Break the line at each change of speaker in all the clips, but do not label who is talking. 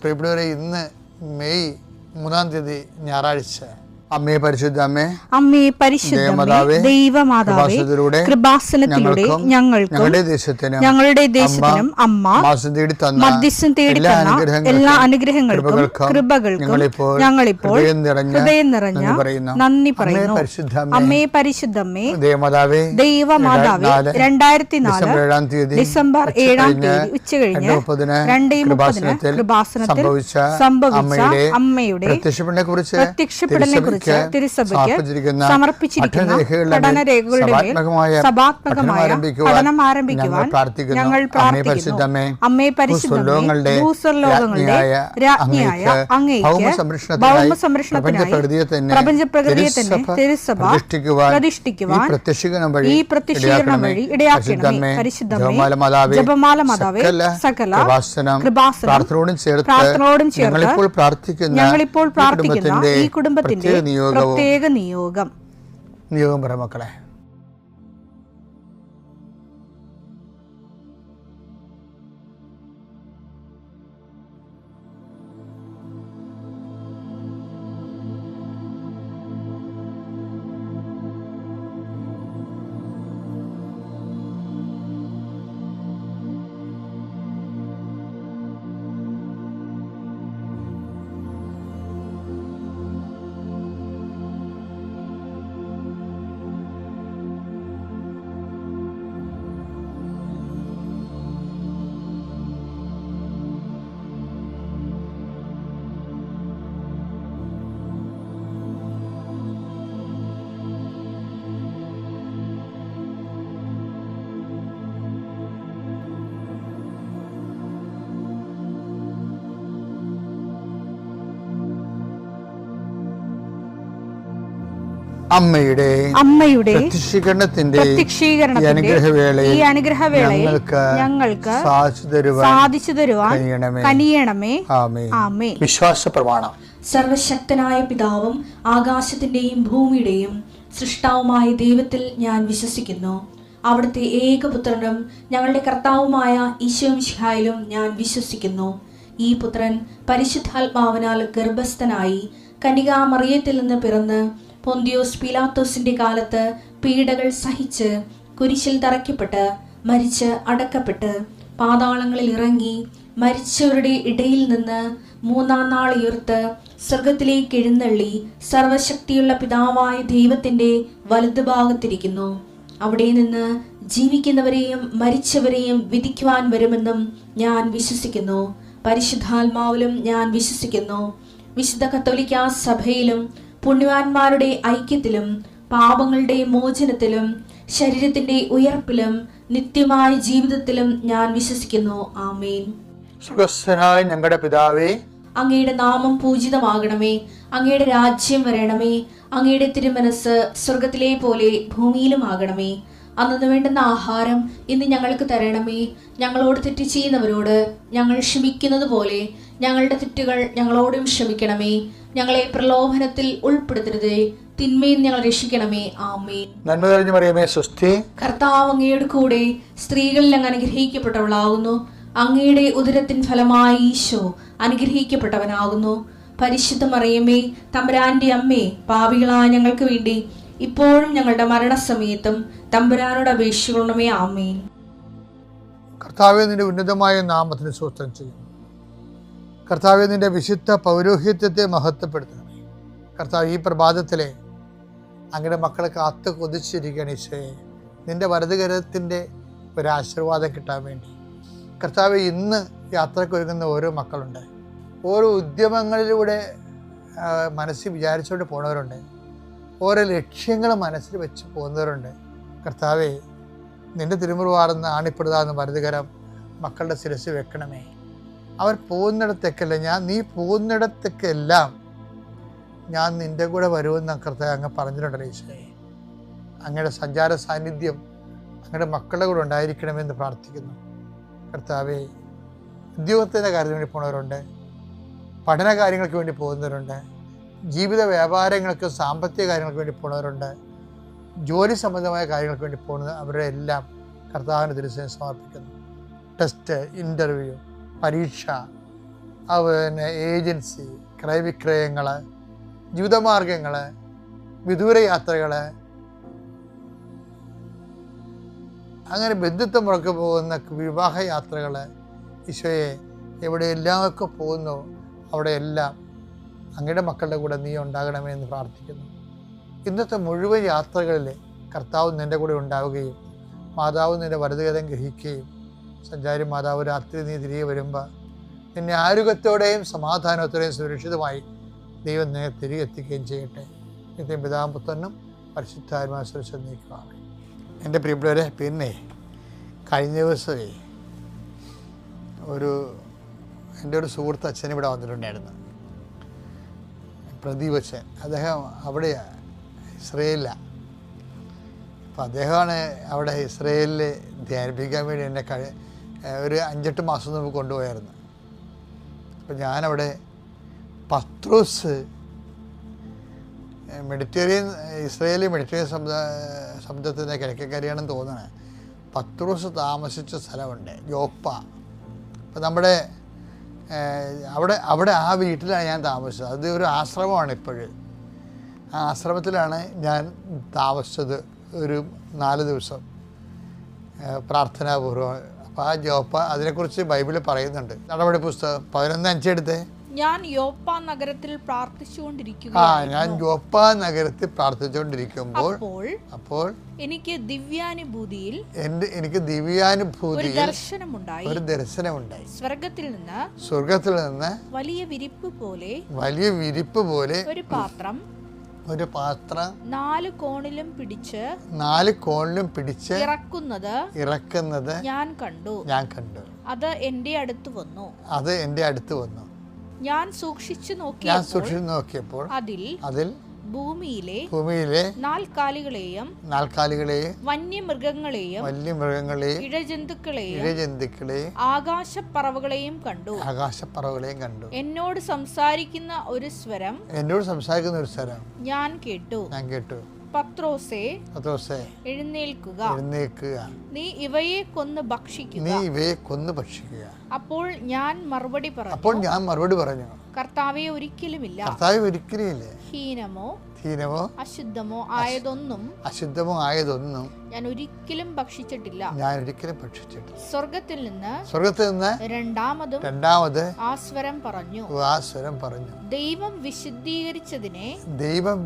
പ്രിയപ്പെട്ടവരെ, ഇന്ന് മെയ് 3 ഞായറാഴ്ച. അമ്മേ പരിശുദ്ധ അമ്മേ,
അമ്മേ പരിശുദ്ധ ദൈവമാതാവേ, കൃപാസനത്തിലൂടെ ഞങ്ങളുടെ ദേശത്തിനും അമ്മ മധ്യസ്ഥം തേടി തന്ന എല്ലാ അനുഗ്രഹങ്ങൾക്കും കൃപകൾക്കും ഞങ്ങളിപ്പോൾ ഹൃദയം നിറഞ്ഞ നന്ദി പറയുന്നു. അമ്മേ പരിശുദ്ധമ്മേ ദൈവമാതാവേ, 2004 ഡിസംബർ 7 ഉച്ചകഴിഞ്ഞ് 2:30 കൃപാസനത്തിൽ സംഭവിച്ച അമ്മയുടെ പ്രത്യക്ഷപ്പെടലിനെ കുറിച്ച് തിരുസഭയ്ക്ക് സമർപ്പിച്ചിരിക്കുന്ന പഠനരേഖകളുടെ മേൽ സഭാത്മകമായ പഠനം ആരംഭിക്കുവാൻ ഞങ്ങൾ പ്രാർത്ഥിക്കുന്നു. അമ്മേ പരിശുദ്ധമേ, ഭൂസ്വർലോകങ്ങളുടെ രാജ്ഞിയായ അങ്ങേയ്ക്ക് ഭൗമസംരക്ഷണത്തിനായി പ്രപഞ്ചപ്രകൃതിയെ തന്നെ തിരുസഭ പ്രതിഷ്ഠിക്കുവാൻ ഈ പ്രത്യക്ഷീകരണം വഴി ഇടയാക്കണമേ. പരിശുദ്ധമേ, ജപമാല മാതാവേ, സകല കൃപാസനം പ്രാർത്ഥനയോടും ചേർത്ത് ഞങ്ങളിപ്പോൾ പ്രാർത്ഥിക്കുന്ന ഈ കുടുംബത്തിന്റെ പ്രത്യേക നിയോഗം
പറ മക്കളെ. അമ്മയുടെ പ്രത്യക്ഷീകരണത്തിന്റെ ഈ അനുഗ്രഹവേളയിൽ ഞങ്ങൾക്ക് സാധിച്ചു തരുവാൻ കനിയണമേ. ആമേൻ. വിശ്വാസ പ്രമാണം.
സർവശക്തനായ പിതാവും ആകാശത്തിന്റെയും ഭൂമിയുടെയും സൃഷ്ടാവുമായ ദൈവത്തിൽ ഞാൻ വിശ്വസിക്കുന്നു. അവിടുത്തെ ഏകപുത്രനും ഞങ്ങളുടെ കർത്താവുമായ ഈശോമിശിഹായിലും ഞാൻ വിശ്വസിക്കുന്നു. ഈ പുത്രൻ പരിശുദ്ധാത്മാവിനാൽ ഗർഭസ്ഥനായി കന്യകാമറിയത്തിൽ നിന്ന് പിറന്ന് പൊന്തിയോസ് പീലാത്തോസിന്റെ കാലത്ത് പീഡകൾ സഹിച്ച് കുരിശിൽ തറയ്ക്കപ്പെട്ട് മരിച്ച് അടക്കപ്പെട്ട് പാതാളങ്ങളിൽ ഇറങ്ങി മരിച്ചവരുടെ ഇടയിൽ നിന്ന് 3-ാം നാൾ ഉയർത്ത് സ്വർഗത്തിലേക്ക് എഴുന്നള്ളി സർവശക്തിയുള്ള പിതാവായ ദൈവത്തിന്റെ വലതുഭാഗത്തിരിക്കുന്നു. അവിടെ നിന്ന് ജീവിക്കുന്നവരെയും മരിച്ചവരെയും വിധിക്കുവാൻ വരുമെന്നും ഞാൻ വിശ്വസിക്കുന്നു. പരിശുദ്ധാത്മാവിലും ഞാൻ വിശ്വസിക്കുന്നു. വിശുദ്ധ കത്തോലിക്കാ സഭയിലും പുണ്യവാന്മാരുടെ ഐക്യത്തിലും പാപങ്ങളുടെ മോചനത്തിലും ശരീരത്തിന്റെ ഉയർപ്പിലും നിത്യമായ ജീവിതത്തിലും ഞാൻ വിശ്വസിക്കുന്നു. ആമേൻ.
സ്വർഗ്ഗസ്ഥനായ ഞങ്ങളുടെ പിതാവേ,
അങ്ങയുടെ നാമം പൂജിതമാകണമേ. അങ്ങയുടെ രാജ്യം വരണമേ. അങ്ങയുടെ തിരുമനസ് സ്വർഗത്തിലെ പോലെ ഭൂമിയിലും ആകണമേ. അന്നു വേണ്ടുന്ന ആഹാരം ഇന്ന് ഞങ്ങൾക്ക് തരണമേ. ഞങ്ങളോട് തെറ്റ് ചെയ്യുന്നവരോട് ഞങ്ങൾ ക്ഷമിക്കുന്നത് പോലെ ഞങ്ങളുടെ തെറ്റുകൾ ഞങ്ങളോടും ക്ഷമിക്കണമേ. ഞങ്ങളെ പ്രലോഭനത്തിൽ ഉൾപ്പെടുത്തരുതേ, തിന്മയിൽ ഞങ്ങൾ രക്ഷിക്കണമേ. ആമേൻ.
നന്മ നിറഞ്ഞ മറിയമേ, സ്വസ്തി.
കർത്താവ് അങ്ങയുടെ കൂടെ സ്ത്രീകളിൽ അങ്ങ് അനുഗ്രഹിക്കപ്പെട്ടവളാകുന്നു. അങ്ങയുടെ ഉദരത്തിൻ ഫലമായി ഈശോ അനുഗ്രഹിക്കപ്പെട്ടവനാകുന്നു. പരിശുദ്ധ മറിയമേ, തമ്പുരാന്റെ അമ്മേ, പാപികളായ ഞങ്ങൾക്ക് വേണ്ടി ഇപ്പോഴും ഞങ്ങളുടെ മരണസമയത്തും തമ്പുരാനോട് അപേക്ഷിക്കണമേ. ആമേൻ.
കർത്താവേ, നിന്റെ ഉന്നതമായ നാമത്തിന് സ്തോത്രം ചെയ്യുന്നു. കർത്താവേ, നിന്റെ വിശുദ്ധ പൗരോഹിത്യത്തെ മഹത്വപ്പെടുത്തണമേ. കർത്താവ്, ഈ പ്രഭാതത്തിലെ അങ്ങയുടെ മക്കളെ കാത്ത് കൊതിച്ചിരിക്കുകയാണ് ഈശോയെ. നിന്റെ വലതുകരത്തിൻ്റെ ഒരാശീർവാദം കിട്ടാൻ വേണ്ടി. കർത്താവെ, ഇന്ന് യാത്രക്കൊരുങ്ങുന്ന ഓരോ മക്കളുണ്ട്. ഓരോ ഉദ്യമങ്ങളിലൂടെ മനസ്സിൽ വിചാരിച്ചുകൊണ്ട് പോകുന്നവരുണ്ട്. ഓരോ ലക്ഷ്യങ്ങൾ മനസ്സിൽ വെച്ച് പോകുന്നവരുണ്ട്. കർത്താവെ, നിന്റെ തിരുമുറുവാർന്ന് ആണിപ്പെടുതാന്ന് വലതുകരം മക്കളുടെ ശിരസ് വെക്കണമേ. അവർ പോകുന്നിടത്തേക്കല്ല, നീ പോകുന്നിടത്തേക്കെല്ലാം ഞാൻ നിൻ്റെ കൂടെ വരുമെന്ന് കർത്താവ് അങ്ങ് പറഞ്ഞിട്ടുണ്ടല്ലോ ഈശോയെ. അങ്ങയുടെ സഞ്ചാര സാന്നിധ്യം അങ്ങയുടെ മക്കളുടെ കൂടെ ഉണ്ടായിരിക്കണമെന്ന് പ്രാർത്ഥിക്കുന്നു. കർത്താവെ, ഉദ്യോഗത്തിൻ്റെ കാര്യത്തിന് വേണ്ടി പോകുന്നവരുണ്ട്, പഠന കാര്യങ്ങൾക്ക് വേണ്ടി പോകുന്നവരുണ്ട്, ജീവിത വ്യാപാരങ്ങൾക്ക് സാമ്പത്തിക കാര്യങ്ങൾക്ക് വേണ്ടി പോകുന്നവരുണ്ട്, ജോലി സംബന്ധമായ കാര്യങ്ങൾക്ക് വേണ്ടി പോകുന്നത് അവരുടെ എല്ലാം കർത്താവിന് തിരുസേന സമർപ്പിക്കുന്നു. ടെസ്റ്റ്, ഇൻ്റർവ്യൂ, പരീക്ഷ, പിന്നെ ഏജൻസി, ക്രയവിക്രയങ്ങൾ, ജീവിതമാർഗങ്ങൾ, വിദൂര യാത്രകൾ, അങ്ങനെ ബന്ധുത്വം മുറക്ക് പോകുന്ന വിവാഹയാത്രകൾ, ഈശോയെ എവിടെയെല്ലാമൊക്കെ പോകുന്നു അവിടെയെല്ലാം അങ്ങയുടെ മക്കളുടെ കൂടെ നീ ഉണ്ടാകണമേ എന്ന് പ്രാർത്ഥിക്കുന്നു. ഇന്നത്തെ മുഴുവൻ യാത്രകളിൽ കർത്താവ് നിൻ്റെ കൂടെ ഉണ്ടാവുകയും മാതാവ് നിൻ്റെ വലതുകരം ഗ്രഹിക്കുകയും സഞ്ചാരി മാതാവ് രാത്രി നീ തിരികെ വരുമ്പോൾ നിന്നെ ആരോഗ്യത്തോടെയും സമാധാനത്തോടെയും സുരക്ഷിതമായി ദൈവം നിന്നെ തിരികെ എത്തിക്കുകയും ചെയ്യട്ടെ. നിത്യം പിതാവും പുത്രനും പരിശുദ്ധാത്മാവും സുരക്ഷ നീക്കുവാണ്. എൻ്റെ പ്രിയപ്പെട്ടവരെ, പിന്നെ കഴിഞ്ഞ ദിവസമേ എൻ്റെ ഒരു സുഹൃത്ത് അച്ഛൻ ഇവിടെ വന്നിട്ടുണ്ടായിരുന്നു, പ്രദീപ് അച്ഛൻ. അദ്ദേഹം അവിടെയാണ്, ഇസ്രയേലിലാണ്. അപ്പോൾ അദ്ദേഹമാണ് അവിടെ ഇസ്രയേലിൽ ധ്യാനിപ്പിക്കാൻ വേണ്ടി എന്നെ ഒരു 5-8 മാസം മുമ്പ് കൊണ്ടുപോയായിരുന്നു. അപ്പോൾ ഞാനവിടെ പത്രോസ് ഇസ്രയേലി മെഡിറ്ററേനിയൻ ശബ്ദത്തിൻ്റെ കിഴക്കക്കരയാണെന്ന് തോന്നുന്നത്. പത്രോസ് താമസിച്ച സ്ഥലമുണ്ട്, യോപ്പ. അപ്പോൾ നമ്മുടെ അവിടെ ആ വീട്ടിലാണ് ഞാൻ താമസിച്ചത്. അത് ഒരു ആശ്രമമാണ് ഇപ്പോഴും. ആ ആശ്രമത്തിലാണ് ഞാൻ താമസിച്ചത് ഒരു 4 ദിവസം പ്രാർത്ഥനാപൂർവ്വം. അപ്പോൾ ആ യോപ്പ, അതിനെക്കുറിച്ച് ബൈബിളിൽ പറയുന്നുണ്ട്. നടപടി പുസ്തകം 11:5 എടുത്തേ.
ഞാൻ യോപ്പ നഗരത്തിൽ പ്രാർത്ഥിച്ചുകൊണ്ടിരിക്കുക.
ഞാൻ യോപ്പ നഗരത്തിൽ പ്രാർത്ഥിച്ചുകൊണ്ടിരിക്കുമ്പോൾ അപ്പോൾ എനിക്ക് ദിവ്യാനുഭൂതിയിൽ ഒരു ദർശനമുണ്ടായി. സ്വർഗത്തിൽ നിന്ന് വലിയ വിരിപ്പ് പോലെ ഒരു പാത്രം 4 കോണിലും പിടിച്ച് ഇറക്കുന്നത് ഞാൻ കണ്ടു. അത് എൻ്റെ അടുത്ത് വന്നു. ഞാൻ സൂക്ഷിച്ചു നോക്കിയപ്പോൾ അതിൽ ഭൂമിയിലെ നാൽക്കാലികളെയും വന്യമൃഗങ്ങളെയും ഇഴജന്തുക്കളെയും ആകാശപ്പറവകളെയും കണ്ടു. എന്നോട് സംസാരിക്കുന്ന ഒരു സ്വരം ഞാൻ കേട്ടു. പത്രോസേ, എഴുന്നേൽക്കുക. നീ ഇവയെ കൊന്ന് ഭക്ഷിക്കുക. അപ്പോൾ ഞാൻ മറുപടി പറഞ്ഞു, കർത്താവേ, ഒരിക്കലുമില്ല. ഹീനമോ അശുദ്ധമോ ആയതൊന്നും ഞാൻ ഒരിക്കലും ഭക്ഷിച്ചിട്ടില്ല. സ്വർഗത്തിൽ നിന്ന് രണ്ടാമത് ആ സ്വരം പറഞ്ഞു, ദൈവം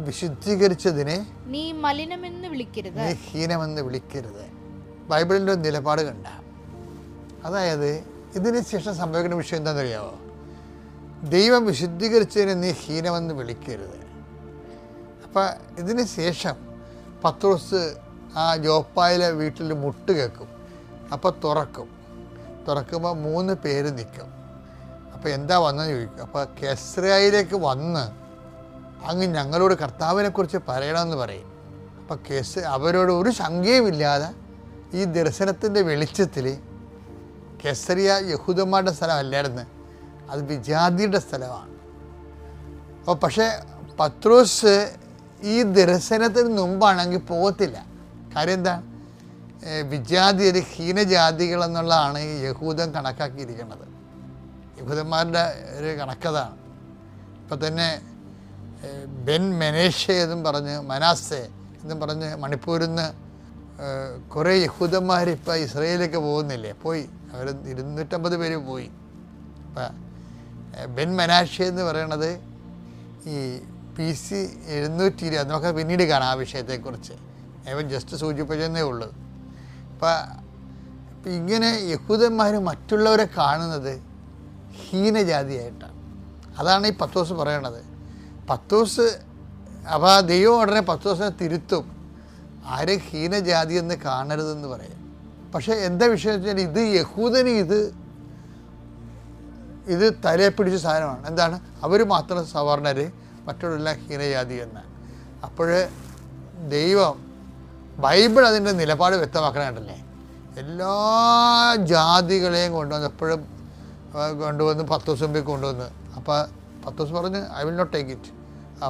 വിശുദ്ധീകരിച്ചതിനെ നീ മലിനമെന്ന് വിളിക്കരുത്. ബൈബിളിൻ്റെ ഒരു നിലപാട് കണ്ട, അതായത് ഇതിന് ശേഷം സംഭവിക്കുന്ന വിഷയം എന്താണെന്നറിയാമോ? ദൈവം വിശുദ്ധീകരിച്ചതിനെ നീ ഹീനമെന്ന് വിളിക്കരുത്. അപ്പം ഇതിന് ശേഷം പത്രോസ് ആ യോപ്പായിലെ വീട്ടിൽ മുട്ട് കേൾക്കും. അപ്പോൾ തുറക്കുമ്പോൾ 3 പേര് നിൽക്കും. അപ്പോൾ എന്താ വന്നെന്ന് ചോദിക്കും. അപ്പോൾ കെസ്രയിലേക്ക് വന്ന് അങ്ങ് ഞങ്ങളോട് കർത്താവിനെക്കുറിച്ച് പറയണമെന്ന് പറയും. അപ്പോൾ അവരോട് ഒരു ശങ്കയുമില്ലാതെ ഈ ദർശനത്തിൻ്റെ വെളിച്ചത്തിൽ കെസറിയ യഹൂദന്മാരുടെ സ്ഥലമല്ലായിരുന്നു, അത് വിജാതിയുടെ സ്ഥലമാണ്. അപ്പോൾ പക്ഷേ പത്രോസ് ഈ ദർശനത്തിന് മുമ്പാണെങ്കിൽ പോകത്തില്ല. കാര്യം എന്താണ്? വിജാതിയർ ഹീനജാതികൾ എന്നുള്ളതാണ് ഈ യഹൂദൻ കണക്കാക്കിയിരിക്കുന്നത്. യഹൂദന്മാരുടെ ഒരു കണക്കതാണ്. ഇപ്പം തന്നെ ബെൻ മെനേഷെ എന്നും പറഞ്ഞ്, മനാസെ എന്നും പറഞ്ഞ് മണിപ്പൂരിൽ നിന്ന് കുറേ യഹൂദന്മാർ ഇപ്പം ഇസ്രയേലിലേക്ക് പോകുന്നില്ലേ? പോയി. അവർ 250 പേര് പോയി. ഇപ്പം ബെൻ മെനാഷെ എന്ന് പറയണത് ഈ BC 720, നമുക്ക് പിന്നീട് കാണാം ആ വിഷയത്തെക്കുറിച്ച്. ഞാൻ ജസ്റ്റ് സൂചിപ്പിച്ചതേ ഉള്ളൂ. അപ്പം ഇങ്ങനെ യഹൂദന്മാർ മറ്റുള്ളവരെ കാണുന്നത് ഹീനജാതിയായിട്ടാണ്. അതാണ് ഈ പത്രോസ് പറയണത്. അപ്പോൾ ദൈവം ഉടനെ പത്രോസിനെ തിരുത്തും, ആരും ഹീനജാതി എന്ന് കാണരുതെന്ന് പറയും. പക്ഷേ എന്താ വിഷയം വെച്ചാൽ ഇത് യഹൂദന് ഇത് തലയെ പിടിച്ച സാധനമാണ്. എന്താണ്? അവർ മാത്രം സവർണർ, മറ്റുള്ള ഹീനജാതി എന്നാണ്. അപ്പോൾ ദൈവം ബൈബിൾ അതിൻ്റെ നിലപാട് വ്യക്തമാക്കണമല്ലേ. എല്ലാ ജാതികളെയും കൊണ്ടുവന്ന് പത്രോസ് മുമ്പിൽ കൊണ്ടുവന്ന്. അപ്പോൾ പത്രോസ് പറഞ്ഞ്, I will not take it.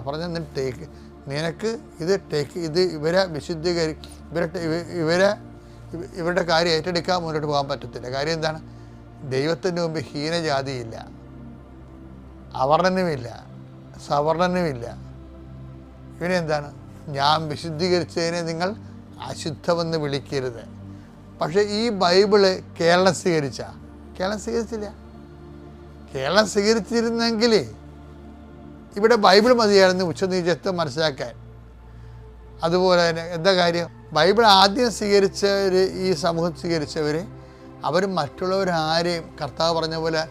പറഞ്ഞ നിനക്ക് ഇത് ഇവരെ ഇവരുടെ കാര്യം ഏറ്റെടുക്കാൻ മുന്നോട്ട് പോകാൻ പറ്റത്തില്ല. കാര്യം എന്താണ്? ദൈവത്തിൻ്റെ മുമ്പ് ഹീനജാതിയില്ല. അവർണനുമില്ല, സവർണനുമില്ല. ഇവനെന്താണ്? ഞാൻ വിശുദ്ധീകരിച്ചതിനെ നിങ്ങൾ അശുദ്ധമെന്ന് വിളിക്കരുത്. പക്ഷേ ഈ ബൈബിള് കേരളം സ്വീകരിച്ചില്ല. കേരളം സ്വീകരിച്ചിരുന്നെങ്കിൽ ഇവിടെ ബൈബിൾ മതിയായിരുന്നു ഉച്ചനീചത്വം മനസ്സിലാക്കാൻ. അതുപോലെ തന്നെ എന്താ കാര്യം? ബൈബിൾ ആദ്യം സ്വീകരിച്ചവർ, ഈ സമൂഹം സ്വീകരിച്ചവർ, അവർ മറ്റുള്ളവരാരെയും കർത്താവ് പറഞ്ഞ പോലെ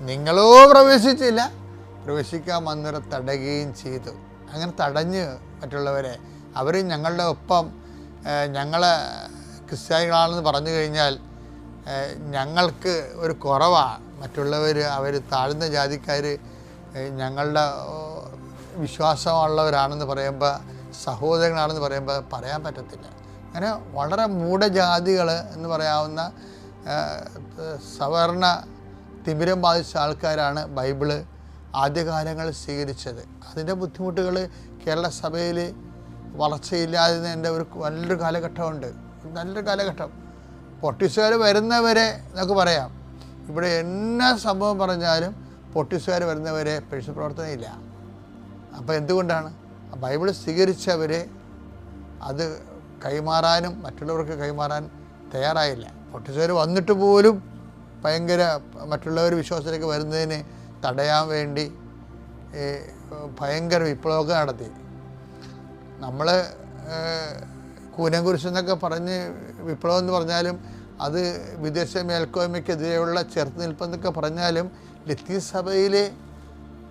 നിങ്ങളോ പ്രവേശിച്ചില്ല, പ്രവേശിക്കാൻ വന്നവരെ തടയുകയും ചെയ്തു. അങ്ങനെ തടഞ്ഞ് മറ്റുള്ളവരെ അവർ ഞങ്ങളുടെ ഒപ്പം ഞങ്ങളെ ക്രിസ്ത്യാനികളാണെന്ന് പറഞ്ഞു കഴിഞ്ഞാൽ ഞങ്ങൾക്ക് ഒരു കുറവാണ്. മറ്റുള്ളവർ, അവർ താഴ്ന്ന ജാതിക്കാർ ഞങ്ങളുടെ വിശ്വാസമുള്ളവരാണെന്ന് പറയുമ്പോൾ, സഹോദരങ്ങളാണെന്ന് പറയുമ്പോൾ പറയാൻ പറ്റത്തില്ല. അങ്ങനെ വളരെ മൂഢജാതികൾ എന്ന് പറയാവുന്ന സവർണ തിമിരം ബാധിച്ച ആൾക്കാരാണ് ബൈബിള് ആദ്യകാലങ്ങളിൽ സ്വീകരിച്ചത്. അതിൻ്റെ ബുദ്ധിമുട്ടുകൾ കേരള സഭയിൽ വളർച്ചയില്ലാതിൻ്റെ ഒരു നല്ലൊരു കാലഘട്ടമുണ്ട്. നല്ലൊരു കാലഘട്ടം. പൊട്ടിസുകാർ വരുന്നവരെ നമുക്ക് പറയാം, ഇവിടെ എന്നാ സംഭവം പറഞ്ഞാലും പൊട്ടിസുകാർ വരുന്നവരെ പരിശുദ്ധ പ്രവർത്തനമില്ല. അപ്പോൾ എന്തുകൊണ്ടാണ്? ബൈബിൾ സ്വീകരിച്ചവരെ അത് കൈമാറാനും മറ്റുള്ളവർക്ക് കൈമാറാൻ തയ്യാറായില്ല. പൊട്ടിസുകാർ വന്നിട്ട് പോലും ഭയങ്കര മറ്റുള്ളവർ വിശ്വാസത്തിലേക്ക് വരുന്നതിന് തടയാൻ വേണ്ടി ഭയങ്കര വിപ്ലവമൊക്കെ നടത്തി. നമ്മൾ കൂനംകുരിശെന്നൊക്കെ പറഞ്ഞ് വിപ്ലവം എന്ന് പറഞ്ഞാലും അത് വിദേശ മേൽക്കോയ്മയ്ക്കെതിരെയുള്ള ചെറുത്തുനിൽപ്പെന്നൊക്കെ പറഞ്ഞാലും ലത്തീൻ സഭയിലെ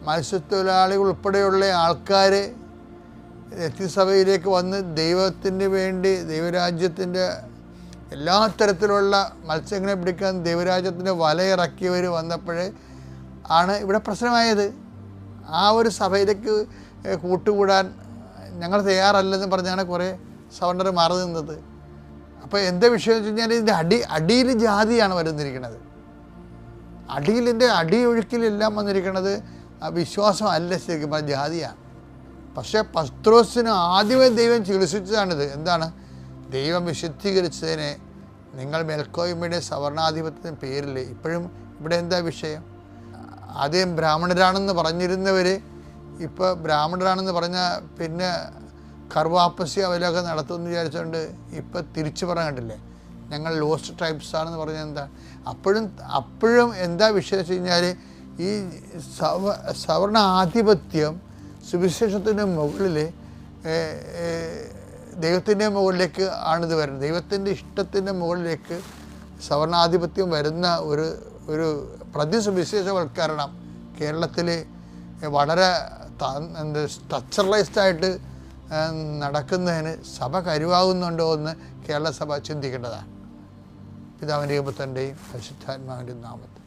മത്സ്യത്തൊഴിലാളികൾ ഉൾപ്പെടെയുള്ള ആൾക്കാർ ലത്തീൻ സഭയിലേക്ക് വന്ന് ദൈവത്തിന് വേണ്ടി, ദൈവരാജ്യത്തിൻ്റെ എല്ലാ തരത്തിലുള്ള മത്സ്യങ്ങളെ പിടിക്കാൻ ദൈവരാജ്യത്തിൻ്റെ വലയിറക്കിയവർ വന്നപ്പോഴേ ആണ് ഇവിടെ പ്രശ്നമായത്. ആ ഒരു സഭയിലേക്ക് കൂട്ടുകൂടാൻ ഞങ്ങൾ തയ്യാറല്ലെന്ന് പറഞ്ഞാണ് കുറേ സവർണർ മാറി നിന്നത്. അപ്പോൾ എന്താ വിഷയം വെച്ച് കഴിഞ്ഞാൽ ഇതിൻ്റെ അടിയിൽ ജാതിയാണ് വരുന്നിരിക്കുന്നത്. അടിയിലിൻ്റെ അടിയൊഴുക്കിലെല്ലാം വന്നിരിക്കുന്നത് വിശ്വാസം അല്ല, ശരിക്കും പറഞ്ഞ ജാതിയാണ്. പക്ഷേ പത്രോസിന് ആദ്യമേ ദൈവം ചികിത്സിച്ചതാണിത്. എന്താണ്? ദൈവം വിശുദ്ധീകരിച്ചതിനെ നിങ്ങൾ മേൽക്കോയ്മയുടെ സവർണാധിപത്യത്തിൻ്റെ പേരിൽ ഇപ്പോഴും ഇവിടെ എന്താ വിഷയം? ആദ്യം ബ്രാഹ്മണരാണെന്ന് പറഞ്ഞിരുന്നവർ ഇപ്പോൾ ബ്രാഹ്മണരാണെന്ന് പറഞ്ഞാൽ പിന്നെ കർവാപ്പസി അവലൊക്കെ നടത്തുമെന്ന് വിചാരിച്ചുകൊണ്ട് ഇപ്പോൾ തിരിച്ചു പറയാൻ കണ്ടില്ലേ, ഞങ്ങൾ ലോസ്റ്റ് ട്രൈബ്സ് ആണെന്ന് പറഞ്ഞാൽ എന്താ? അപ്പോഴും എന്താ വിഷയം വെച്ച് കഴിഞ്ഞാൽ ഈ സവർണ ആധിപത്യം സുവിശേഷത്തിൻ്റെ മുകളിൽ ദൈവത്തിൻ്റെ മുകളിലേക്ക് ആണിത് വരുന്നത്. ദൈവത്തിൻ്റെ ഇഷ്ടത്തിൻ്റെ മുകളിലേക്ക് സവർണാധിപത്യം വരുന്ന ഒരു പ്രതിസുവിശേഷവൽക്കരണം കേരളത്തിൽ വളരെ സ്ട്രക്ചറലൈസ്ഡായിട്ട് നടക്കുന്നതിന് സഭ കരുവാകുന്നുണ്ടോ എന്ന് കേരള സഭ ചിന്തിക്കേണ്ടതാണ്. പിതാവിൻ്റെയും പുത്രൻ്റെയും പരിശുദ്ധാത്മാവിൻ്റെയും നാമത്തിൽ.